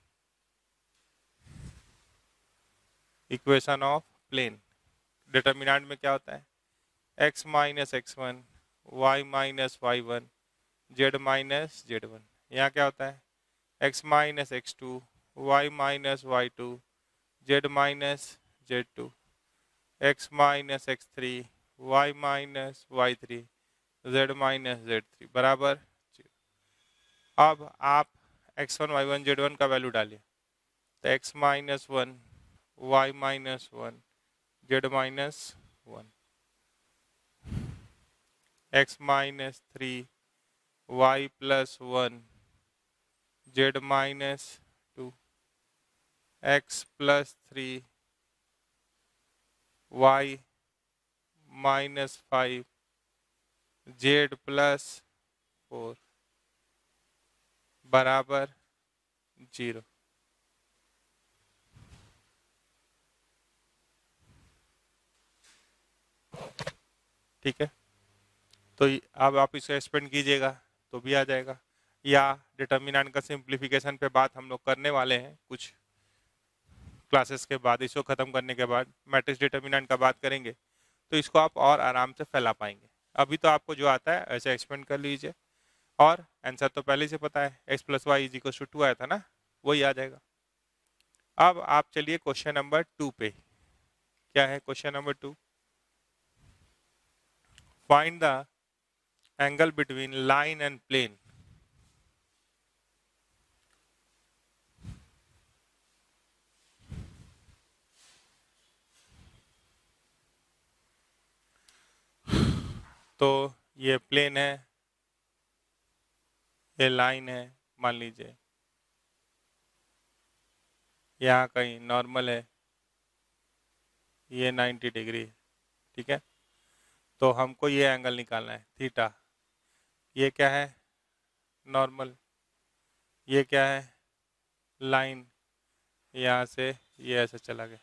equation of plane determinant में क्या होता है? x - x1 y - y1 z - z1। यहाँ क्या होता है? x - x2 y - y2 z - z2 x - x3 y - y3 z - z3 बराबर 0। अब आप x1 y1 z1 का वैल्यू डालिए, तो x - 1 y - 1 z - 1 x - 3 y + 1 z - 2 x + 3 y - 5 z + 4 बराबर 0। ठीक है, तो अब आप इसे एक्सपेंड कीजिएगा तो भी आ जाएगा, या डिटर्मिनेंट का सिंप्लीफिकेशन पे बात हम लोग करने वाले हैं कुछ क्लासेस के बाद, इसको ख़त्म करने के बाद मैट्रिक्स डिटर्मिनेंट का बात करेंगे, तो इसको आप और आराम से फैला पाएंगे। अभी तो आपको जो आता है ऐसे एक्सपेंड कर लीजिए, और आंसर तो पहले से पता है, x + y = 2 आया था ना, वही आ जाएगा। अब आप चलिए क्वेश्चन नंबर 2 पे। क्या है question number 2? Find the angle between line and plane. तो ये प्लेन है, ये लाइन है, मान लीजिए यहाँ कहीं नॉर्मल है, ये 90 डिग्री, ठीक है। तो हमको ये एंगल निकालना है थीटा। ये क्या है? नॉर्मल। ये क्या है? लाइन। यहाँ से ये ऐसे चला गया,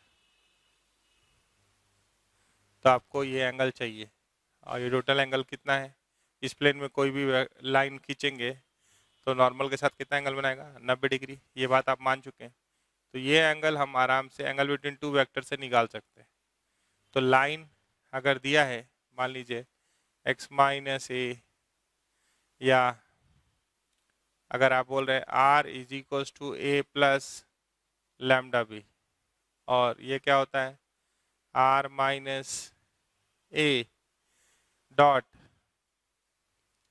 तो आपको ये एंगल चाहिए, और ये टोटल एंगल कितना है? इस प्लेन में कोई भी लाइन खींचेंगे तो नॉर्मल के साथ कितना एंगल बनाएगा? 90 डिग्री। ये बात आप मान चुके हैं, तो ये एंगल हम आराम से एंगल बिटवीन 2 वेक्टर से निकाल सकते हैं। तो लाइन अगर दिया है, मान लीजिए x - a, या अगर आप बोल रहे हैं r = a + λb, और ये क्या होता है? r - a डॉट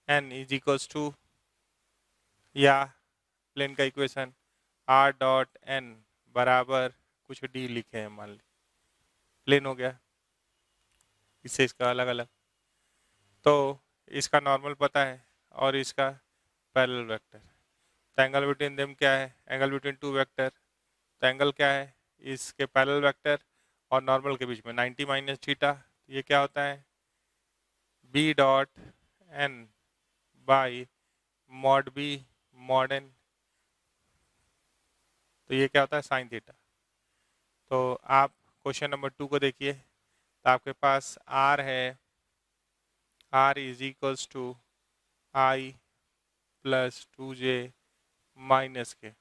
n = या प्लेन का इक्वेशन r डॉट n बराबर कुछ d लिखे हैं, मान ली प्लेन हो गया, इससे इसका अलग अलग। तो इसका नॉर्मल पता है और इसका पैरेलल वेक्टर, तो एंगल बिटवीन देम क्या है? एंगल बिटवीन 2 वेक्टर, तो एंगल क्या है? इसके पैरेलल वेक्टर और नॉर्मल के बीच में 90 - थीटा। ये क्या होता है? b dot n by mod b mod n, तो ये क्या होता है? Sine theta. तो आप क्वेश्चन नंबर 2 को देखिए, तो आपके पास r है, r = I + 2j - k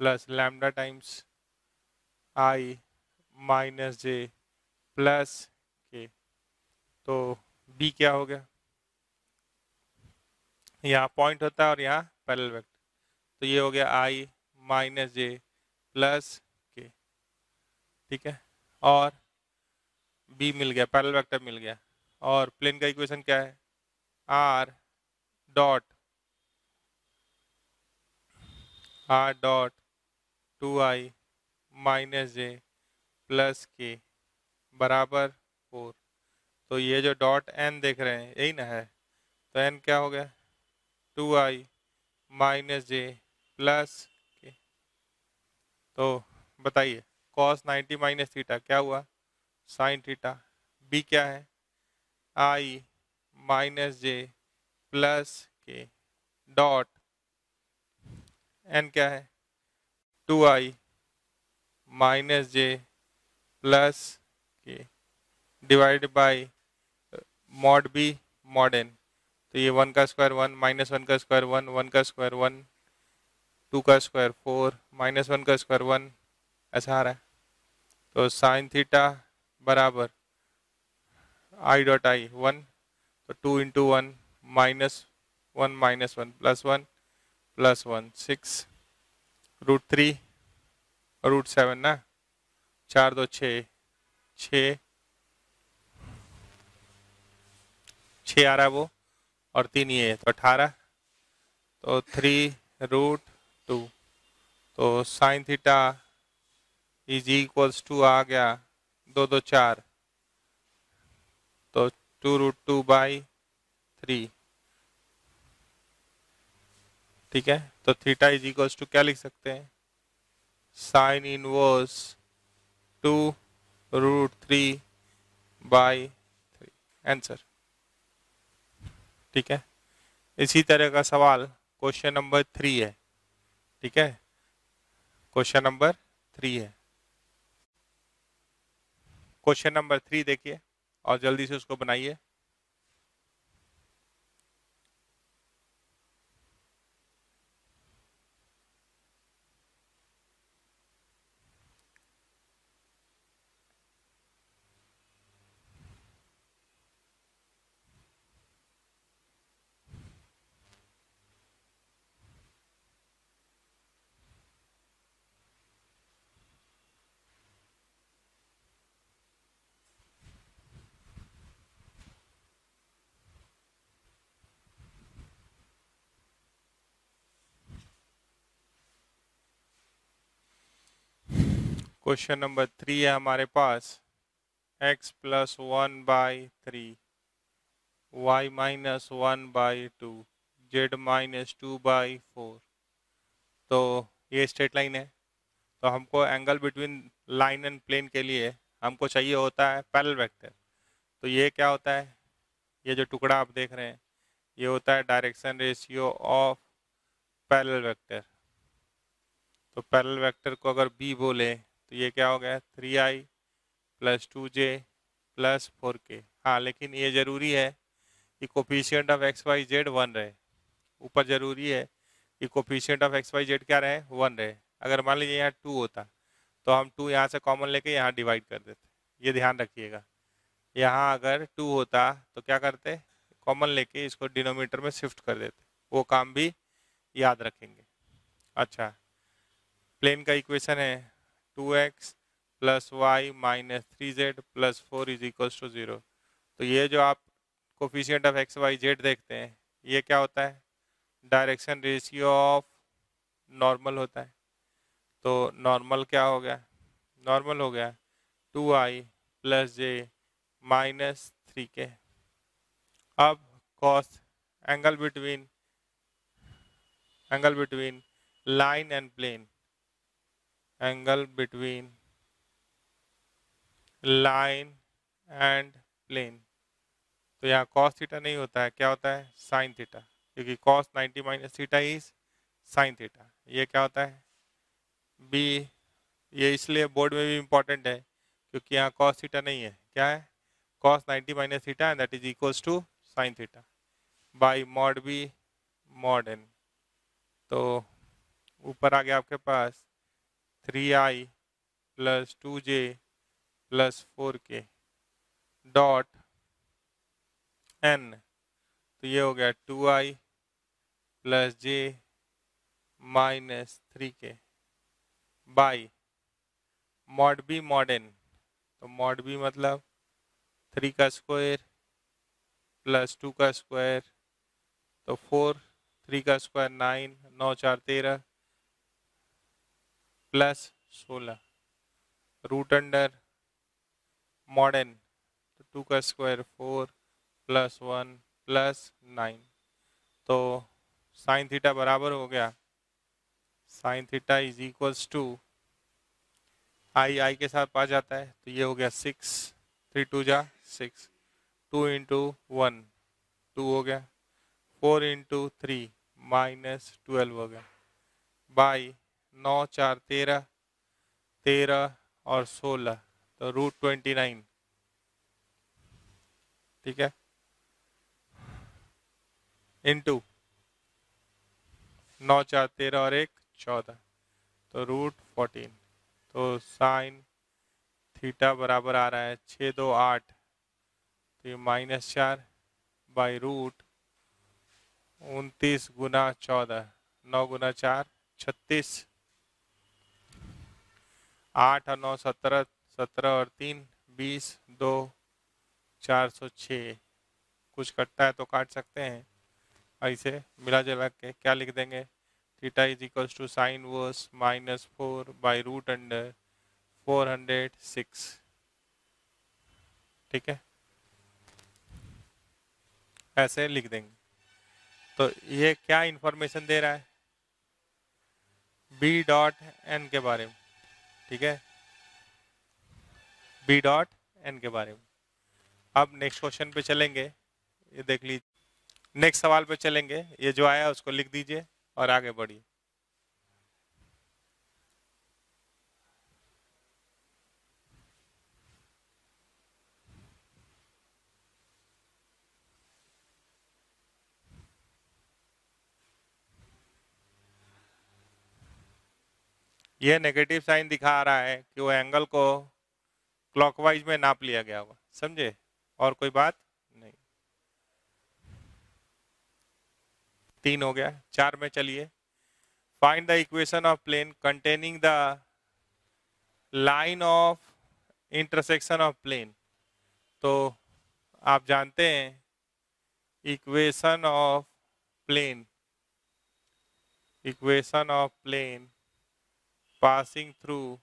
plus lambda times I - j plus k। तो b क्या हो गया? यहाँ पॉइंट होता है और यहाँ पैरेलल वेक्टर, तो ये हो गया I - j प्लस k, ठीक है। और b मिल गया, पैरेलल वेक्टर मिल गया, और प्लेन का इक्वेशन क्या है? Dot R dot 2i minus J plus K बराबर 4। तो ये जो डॉट एन देख रहे हैं यही ना है, तो एन क्या हो गया 2i माइनस जे प्लस के। तो बताइए cos 90 माइनस थीटा क्या हुआ साइन थीटा। बी क्या है i minus J plus K dot N क्या है 2i minus J plus K divide by mod B mod N. तो ये 1 का स्क्वायर 1 माइनस 1 का स्क्वायर 1 1 का स्क्वायर 1 2 का स्क्वायर 4 माइनस 1 का स्क्वायर 1 ऐसा आ रहा है। तो साइन थीटा बराबर आई डॉट आई 1, तो 2 इंटू 1 माइनस 1 प्लस 1 6 √3 और √7 ना 4 2 6 6 6 आ रहा है वो, और 3 ये है तो 18, तो 3√2। तो sine theta is equals to आ गया 2 2 4, तो 2√2/3। ठीक है, तो थीटा इज इक्वल्स टू क्या लिख सकते हैं साइन इनवर्स 2√3/3 आंसर। ठीक है, इसी तरह का सवाल क्वेश्चन नंबर 3 है। ठीक है, क्वेश्चन नंबर 3 है। क्वेश्चन नंबर 3 देखिए और जल्दी से उसको बनाइए। क्वेश्चन नंबर 3 है हमारे पास x plus 1/3 y minus 1/2 z minus 2/4। तो ये स्ट्रेट लाइन है, तो हमको angle between line and plane के लिए हमको चाहिए होता है पैरेलल वेक्टर। तो ये क्या होता है, ये जो टुकड़ा आप देख रहे हैं ये होता है direction ratio of parallel vector. तो पैरेलल वेक्टर को अगर b बोले तो ये क्या हो गया 3i plus 2j plus 4k। हाँ, लेकिन ये जरूरी है कि coefficient of X Y Z 1 रहे। ऊपर जरूरी है कि coefficient of X Y Z क्या रहे 1 रहे। अगर मान लीजिए यहाँ 2 होता तो हम 2 यहाँ से कॉमन लेके यहाँ डिवाइड कर देते, ये ध्यान रखिएगा। यहाँ अगर 2 होता तो क्या करते कॉमन लेके इसको डिनोमीटर में शिफ्ट कर देते, वो काम भी याद रखेंगे। अच्छा, प्लेन का इक्वेशन है 2x plus Y minus 3z plus 4 is equals to 0। तो ये जो आप coefficient of X Y Z देखते हैं ये क्या होता है डायरेक्शन रेशियो ऑफ नॉर्मल होता है। तो नॉर्मल क्या हो गया, नॉर्मल हो गया 2i प्लस जे माइनस 3k। अब cos angle between line and plane, angle between line and plane. तो यहाँ cos थीटा नहीं होता है, क्या होता है साइन थीटा, क्योंकि cos 90 minus theta is sine theta. ये क्या होता है बी, ये इसलिए बोर्ड में भी इम्पोर्टेंट है क्योंकि यहाँ cos थीटा नहीं है, क्या है cos 90 minus theta and that is equals to sine theta by mod B mod N. तो ऊपर आ गया आपके पास 3i plus 2j plus 4k dot n। तो ये हो गया 2i plus j minus 3k by mod B mod n। तो मॉड बी मतलब 3 का स्क्वायर प्लस 2 का स्क्वायर तो 4, 3 का square 9, 9 4 13 plus 16 root under modern, तो 2 का स्क्वायर 4 प्लस 1 प्लस 9। तो साइन थीटा बराबर हो गया, sine theta is equals to आई के साथ आ जाता है, तो ये हो गया 6, 3 2 जा 6, 2 इंटू 1 2 हो गया, 4 इंटू 3 -12 हो गया, बाई 9 4 13 13 और 16, तो रूट 29। ठीक है, इंटू 9 4 13 और 1 14, तो रूट 14। तो साइन थीटा बराबर आ रहा है 6 2 8, तो ये -4 बाई रूट 29 गुना 14, 9 गुना 4 36, 8 और 9 17, 17 और 3 20, 2 406। कुछ कटता है तो काट सकते हैं, ऐसे मिला जुला के क्या लिख देंगे, theta is equals to sine inverse -4 by root under 406। ठीक है, ऐसे लिख देंगे। तो ये क्या इंफॉर्मेशन दे रहा है, बी डॉट एन के बारे में। ठीक है, बी डॉट एन के बारे में। अब नेक्स्ट क्वेश्चन पे चलेंगे, ये देख लीजिए, नेक्स्ट सवाल पे चलेंगे, ये जो आया उसको लिख दीजिए और आगे बढ़िए। ये नेगेटिव साइन दिखा रहा है कि वो एंगल को क्लॉकवाइज में नाप लिया गया होगा, समझे, और कोई बात नहीं। 3 हो गया, 4 में चलिए, find the equation of plane containing the line of intersection of plane. तो आप जानते हैं equation of plane, equation of plane passing through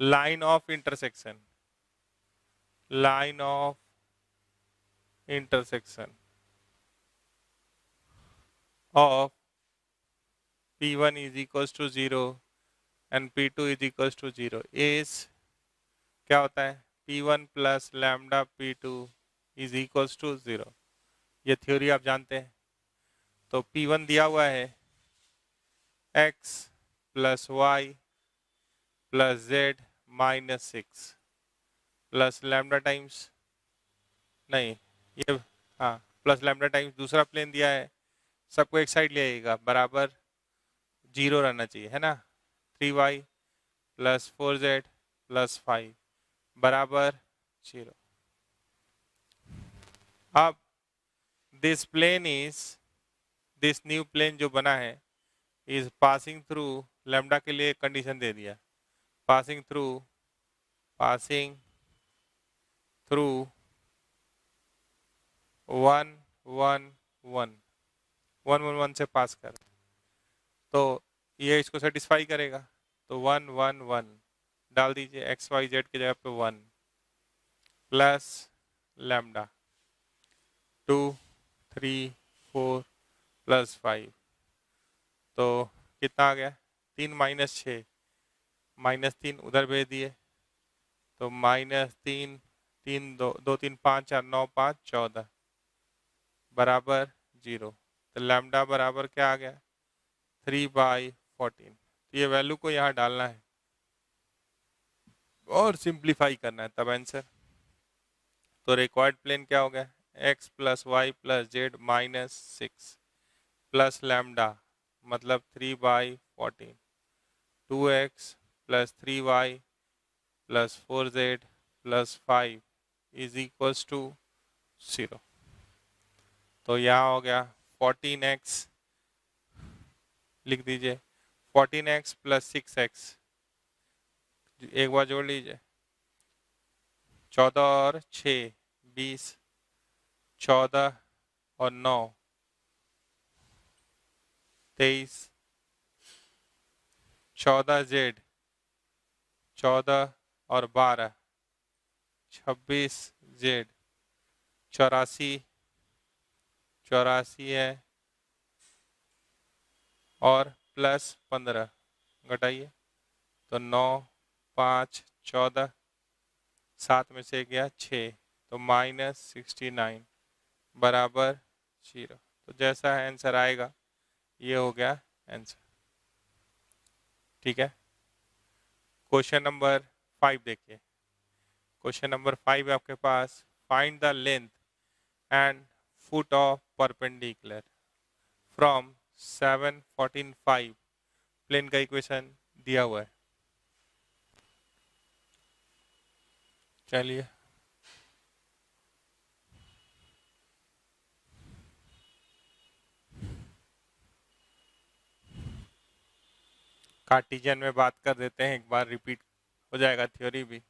line of intersection of P1 is equals to 0 and P2 is equals to 0 is क्या होता है, P1 plus lambda P2 is equals to 0। ये theory आप जानते हैं। तो P1 दिया हुआ है x plus Y plus Z -6 plus lambda times, नहीं ये हाँ प्लस लैम्डा टाइम्स दूसरा प्लेन दिया है, सबको एक साइड ले आइएगा, बराबर 0 रहना चाहिए, है ना, 3y प्लस 4z प्लस 5 बराबर 0। अब this plane is, this new plane जो बना है इज पासिंग थ्रू, लैम्डा के लिए कंडीशन दे दिया, पासिंग थ्रू 1 1 1 1 1 1 से पास कर, तो ये इसको सेटिस्फाई करेगा, तो 1 1 1 डाल दीजिए, एक्स वाई जेड की जगह पे 1 प्लस लैम्डा 2 3 4 प्लस 5, तो कितना आ गया, 3 -6 -3 उधर भेज दिए, तो -3 3 2 2 3 5 4 9 5 14 बराबर 0। तो लैम्डा बराबर क्या आ गया, 3/14। तो ये वैल्यू को यहाँ डालना है और सिंप्लीफाई करना है, तब आंसर। तो रिक्वायर्ड प्लेन क्या हो गया, x plus Y plus Z -6 plus lambda मतलब 3/14, 2x plus 3y plus 4z plus 5 is equals to 0। तो यहाँ हो गया 14x, लिख दीजिए 14x प्लस 6x, एक बार जोड़ लीजिए 14 और 6 20, 14 और 9 23, 14 जेड, 14 और 12 26 जेड, 84 है और प्लस 15 घटाइए तो 9 5 14, 7 में से गया 6 तो -69 बराबर 0। तो जैसा आंसर आएगा ये हो गया आंसर। ठीक है, क्वेश्चन नंबर 5 देखिए। क्वेश्चन नंबर 5 है आपके पास, find the length and foot of perpendicular from 7 14 5। Plane का इक्वेशन दिया हुआ है। चलिए कार्टेशियन में बात कर देते हैं, एक बार रिपीट हो जाएगा थ्योरी भी।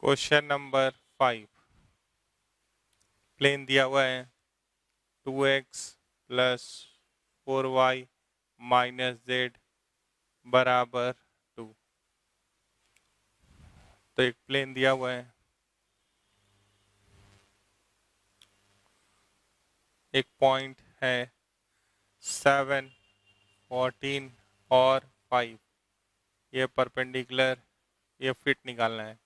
क्वेश्चन नंबर 5, प्लेन दिया हुआ है 2x plus 4y minus Z बराबर 2। तो एक प्लेन दिया हुआ है, एक पॉइंट है 7 14 और 5, ये परपेंडिकुलर, ये फिट निकालना है,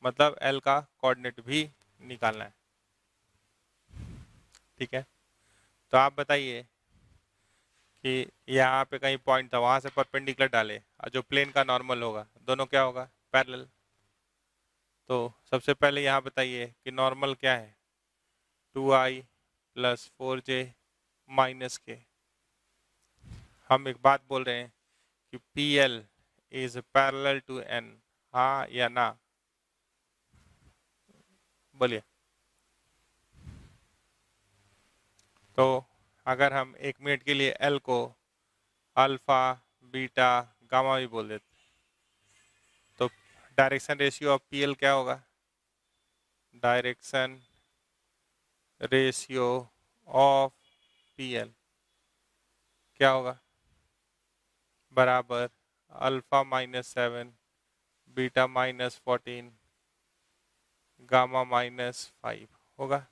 मतलब L का कोऑर्डिनेट भी निकालना है। ठीक है, तो आप बताइए कि यहाँ पे कहीं पॉइंट था, वहां से परपेंडिकुलर डाले और जो प्लेन का नॉर्मल होगा दोनों क्या होगा, पैरेलल। तो सबसे पहले यहाँ बताइए कि नॉर्मल क्या है, 2i प्लस 4j माइनस के। हम एक बात बोल रहे हैं कि PL is parallel to N, हाँ या ना, बोलिए। तो अगर हम 1 मिनट के लिए L को अल्फा बीटा गामा भी बोल देते तो डायरेक्शन रेशियो ऑफ PL क्या होगा, डायरेक्शन रेशियो ऑफ PL क्या होगा, बराबर अल्फा -7 बीटा -14 गामा -5 होगा।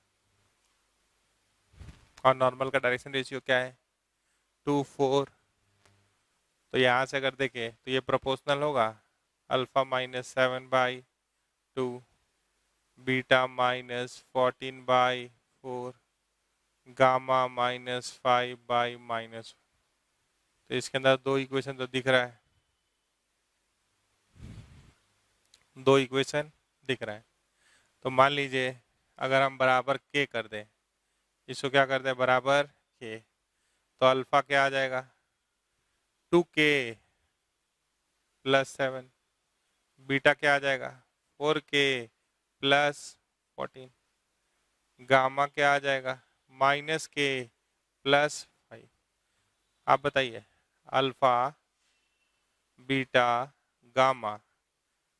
और नॉर्मल का डायरेक्शन रेशियो क्या है, 2 4। तो यहाँ से अगर देखें तो ये प्रोपोर्शनल होगा, अल्फा -7/2 बीटा -14/4 गामा -5/-। तो इसके अंदर दो इक्वेशन तो दिख रहा है, दो इक्वेशन दिख रहा है। तो मान लीजिए अगर हम बराबर के कर दें, इसको क्या कर दें बराबर के, तो अल्फा क्या आ जाएगा 2k प्लस 7, बीटा क्या आ जाएगा 4k प्लस 14, गामा क्या आ जाएगा -k प्लस 5। आप बताइए alpha beta gamma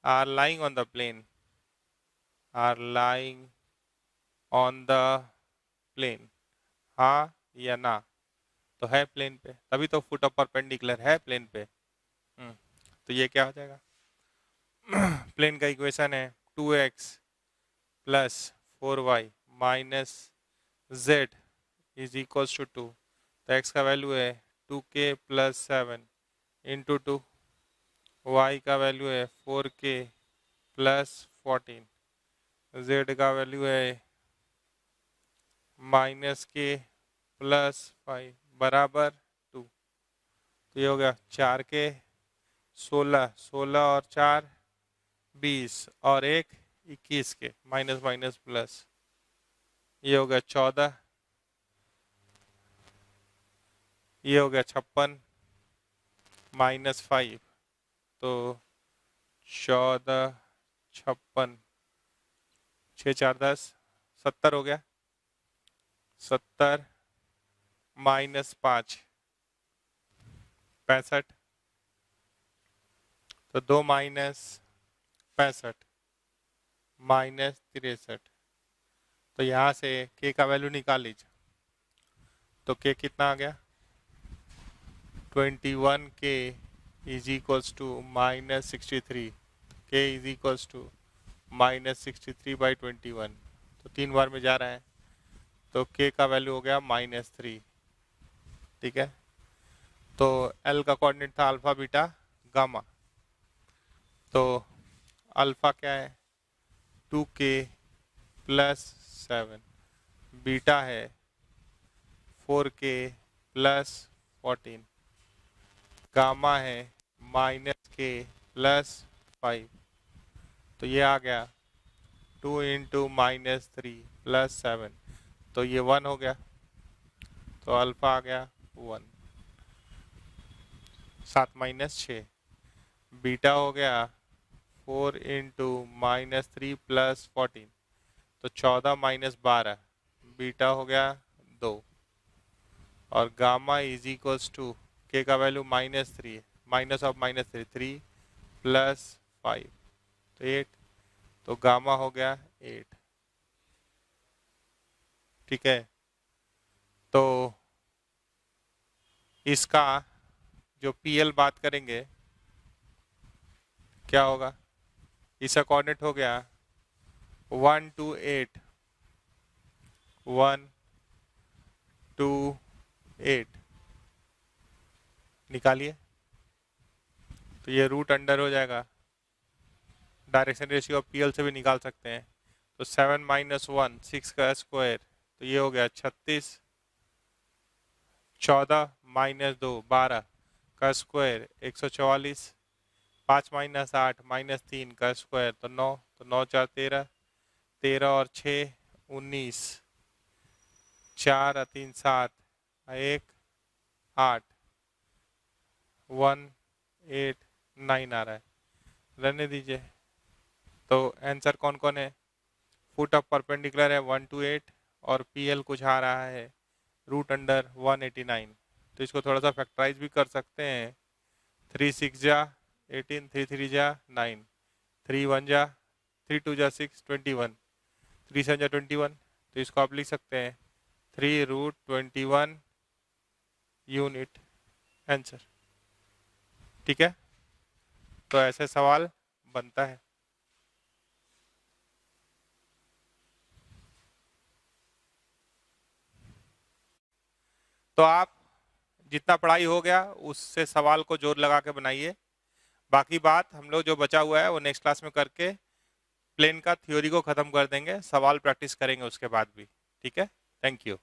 are lying on the plane, are lying on the plane, हाँ या ना। तो है प्लेन पे, तभी तो फुट ऑफ परपेंडिकुलर है प्लेन पे। तो ये क्या हो जाएगा, प्लेन का इक्वेशन है 2x plus 4y minus Z is equals to 2। तो x का वैल्यू है 2k प्लस 7 इंटू 2, y का वैल्यू है 4k प्लस 14, z का वैल्यू है -k प्लस 5 बराबर 2। तो ये हो गया 4k 16, 16 और 4 20 और 1 21 के माइनस माइनस प्लस, ये हो गया 14 ये हो गया 56 माइनस 5, तो 14, 56, 6 4 10, 70 हो गया। 70 माइनस 5, 65, तो 2 माइनस 65 माइनस 63, तो यहाँ से k का वैल्यू निकाल लीजिए। तो k कितना आ गया, 21k is equals to minus 63, k is equals to minus 63/21, तो 3 बार में जा रहा है, तो k का वैल्यू हो गया -3। ठीक है, तो L का कोऑर्डिनेट था अल्फा बीटा गामा, तो अल्फा क्या है 2k प्लस 7, बीटा है 4k प्लस 14, गामा है -k प्लस 5, तो ये आ गया 2 इंटू -3 प्लस 7, तो ये 1 हो गया, तो अल्फा आ गया 1, 7 माइनस 6, बीटा हो गया 4 इंटू -3 प्लस 14, तो 14 माइनस 12, बीटा हो गया 2, और गामा इज इक्वल्स टू के का वैल्यू -3 है, माइनस ऑफ -3 3 प्लस 5, तो 8, तो गामा हो गया 8। ठीक है, तो इसका जो PL बात करेंगे क्या होगा, इसका कोऑर्डिनेट हो गया 1 2 8, 1 2 8, निकालिए, तो ये रूट अंडर हो जाएगा, डायरेक्शन रेशियो ऑफ PL से भी निकाल सकते हैं, तो 7 माइनस 1 6 का स्क्वायर, तो ये हो गया 36, 14 माइनस 2 12 का स्क्वायर 144, 5 माइनस 8 माइनस 3 का स्क्वायर, तो 9, तो 9 4 13, 13 और 6 19, 4 और 3 7, 1 8, 1 8 9 आ रहा है, रहने दीजिए। तो आंसर कौन कौन है, फुट ऑफ परपेंडिकुलर है 1 to 8, और PL कुछ आ रहा है रूट अंडर 189, तो इसको थोड़ा सा फैक्टराइज भी कर सकते हैं, 3 6 जा 18, 3 3 जा 9, 3 1 जा 3 2 जा 6 21, 3 7 जा 21, तो इसको आप लिख सकते हैं 3√21 यूनिट आंसर। ठीक है, तो ऐसे सवाल बनता है। तो आप जितना पढ़ाई हो गया उससे सवाल को जोर लगा के बनाइए, बाकी बात हम लोग जो बचा हुआ है वो नेक्स्ट क्लास में करके प्लेन का थ्योरी को ख़त्म कर देंगे, सवाल प्रैक्टिस करेंगे उसके बाद भी। ठीक है, थैंक यू।